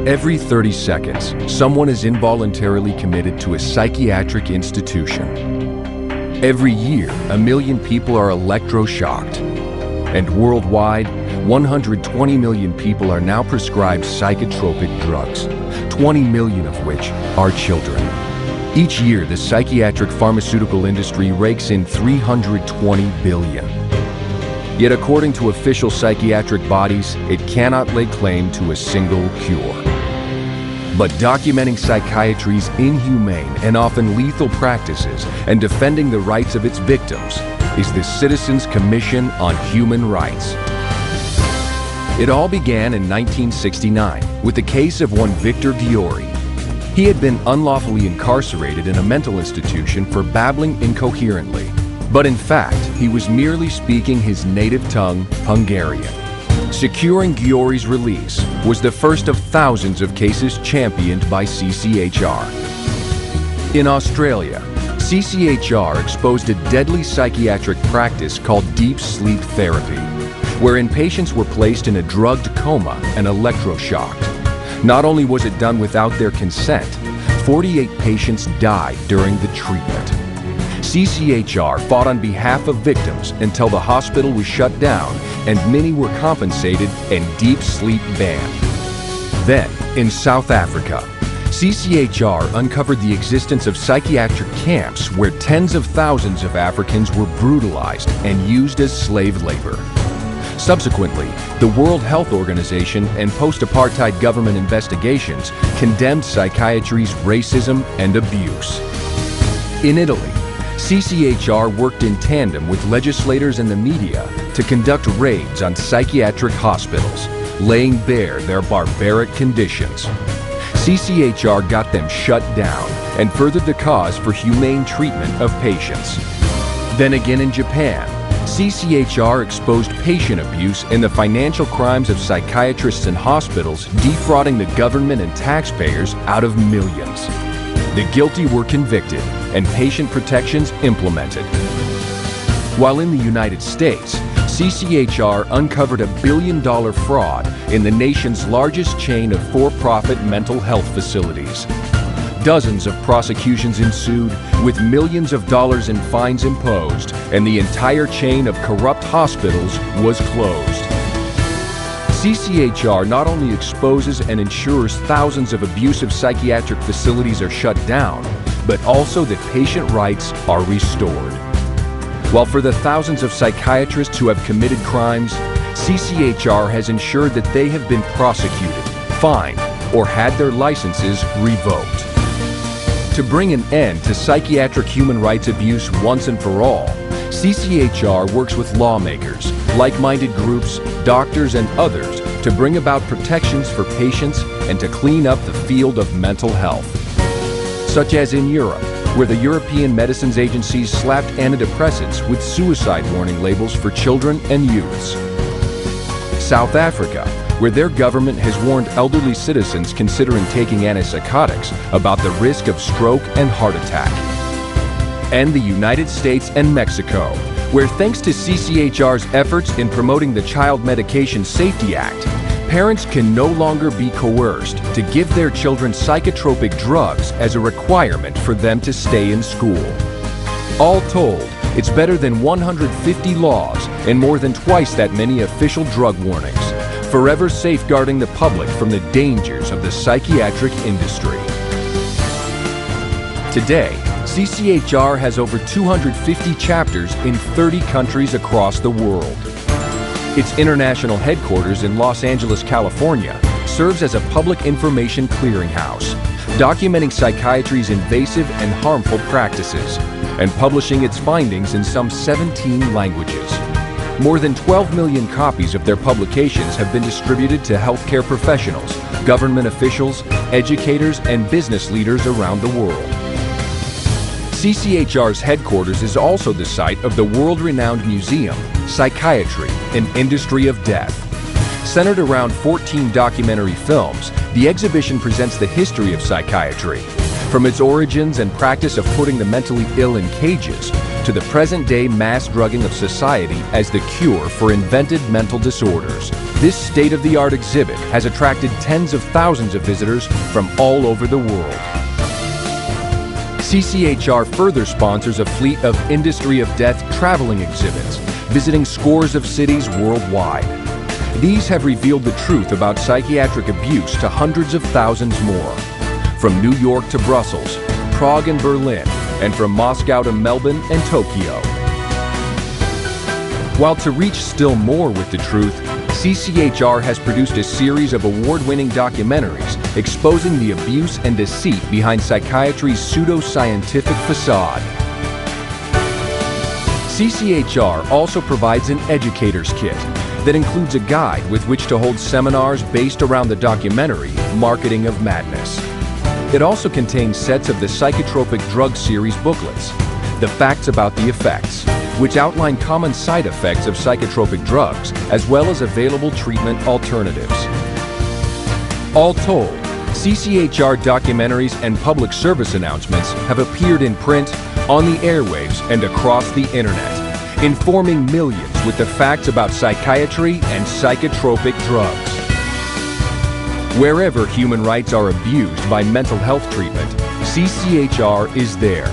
Every 30 seconds, someone is involuntarily committed to a psychiatric institution. Every year, 1 million people are electroshocked. And worldwide, 120 million people are now prescribed psychotropic drugs, 20 million of which are children. Each year, the psychiatric pharmaceutical industry rakes in $320 billion. Yet according to official psychiatric bodies, it cannot lay claim to a single cure. But documenting psychiatry's inhumane and often lethal practices and defending the rights of its victims is the Citizens Commission on Human Rights. It all began in 1969 with the case of one Victor Diori. He had been unlawfully incarcerated in a mental institution for babbling incoherently, but in fact, he was merely speaking his native tongue, Hungarian. Securing Diori's release was the first of thousands of cases championed by CCHR. In Australia, CCHR exposed a deadly psychiatric practice called deep sleep therapy, wherein patients were placed in a drugged coma and electroshocked. Not only was it done without their consent, 48 patients died during the treatment. CCHR fought on behalf of victims until the hospital was shut down and many were compensated and deep sleep banned. Then, in South Africa, CCHR uncovered the existence of psychiatric camps where tens of thousands of Africans were brutalized and used as slave labor. Subsequently, the World Health Organization and post-apartheid government investigations condemned psychiatry's racism and abuse. In Italy, CCHR worked in tandem with legislators and the media to conduct raids on psychiatric hospitals, laying bare their barbaric conditions. CCHR got them shut down and furthered the cause for humane treatment of patients. Then again in Japan, CCHR exposed patient abuse and the financial crimes of psychiatrists and hospitals, defrauding the government and taxpayers out of millions. The guilty were convicted and patient protections implemented. While in the United States, CCHR uncovered a billion-dollar fraud in the nation's largest chain of for-profit mental health facilities. Dozens of prosecutions ensued, with millions of dollars in fines imposed, and the entire chain of corrupt hospitals was closed. CCHR not only exposes and ensures thousands of abusive psychiatric facilities are shut down, but also that patient rights are restored. While for the thousands of psychiatrists who have committed crimes, CCHR has ensured that they have been prosecuted, fined, or had their licenses revoked. To bring an end to psychiatric human rights abuse once and for all, CCHR works with lawmakers, like-minded groups, doctors, and others to bring about protections for patients and to clean up the field of mental health. Such as in Europe, where the European Medicines Agencies slapped antidepressants with suicide warning labels for children and youths. South Africa, where their government has warned elderly citizens considering taking antipsychotics about the risk of stroke and heart attack. And the United States and Mexico, where thanks to CCHR's efforts in promoting the Child Medication Safety Act, parents can no longer be coerced to give their children psychotropic drugs as a requirement for them to stay in school. All told, it's better than 150 laws and more than twice that many official drug warnings, forever safeguarding the public from the dangers of the psychiatric industry. Today, CCHR has over 250 chapters in 30 countries across the world. Its international headquarters in Los Angeles, California, serves as a public information clearinghouse, documenting psychiatry's invasive and harmful practices, and publishing its findings in some 17 languages. More than 12 million copies of their publications have been distributed to healthcare professionals, government officials, educators, and business leaders around the world. CCHR's headquarters is also the site of the world-renowned museum, Psychiatry, an Industry of Death. Centered around 14 documentary films, the exhibition presents the history of psychiatry, From its origins and practice of putting the mentally ill in cages, to the present-day mass drugging of society as the cure for invented mental disorders, this state-of-the-art exhibit has attracted tens of thousands of visitors from all over the world. CCHR further sponsors a fleet of Industry of Death traveling exhibits, visiting scores of cities worldwide. These have revealed the truth about psychiatric abuse to hundreds of thousands more. From New York to Brussels, Prague and Berlin, and from Moscow to Melbourne and Tokyo. While to reach still more with the truth, CCHR has produced a series of award-winning documentaries exposing the abuse and deceit behind psychiatry's pseudo-scientific facade. CCHR also provides an educator's kit that includes a guide with which to hold seminars based around the documentary Marketing of Madness. It also contains sets of the psychotropic drug series booklets, The Facts About the Effects, which outline common side effects of psychotropic drugs, as well as available treatment alternatives. All told, CCHR documentaries and public service announcements have appeared in print, on the airwaves, and across the internet, informing millions with the facts about psychiatry and psychotropic drugs. Wherever human rights are abused by mental health treatment, CCHR is there,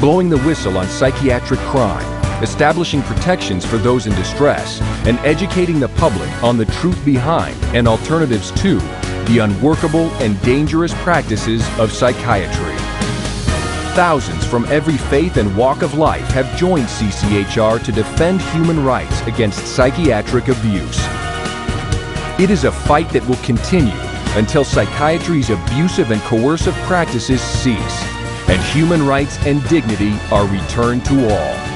blowing the whistle on psychiatric crime, establishing protections for those in distress, and educating the public on the truth behind and alternatives to the unworkable and dangerous practices of psychiatry. Thousands from every faith and walk of life have joined CCHR to defend human rights against psychiatric abuse. It is a fight that will continue until psychiatry's abusive and coercive practices cease, and human rights and dignity are returned to all.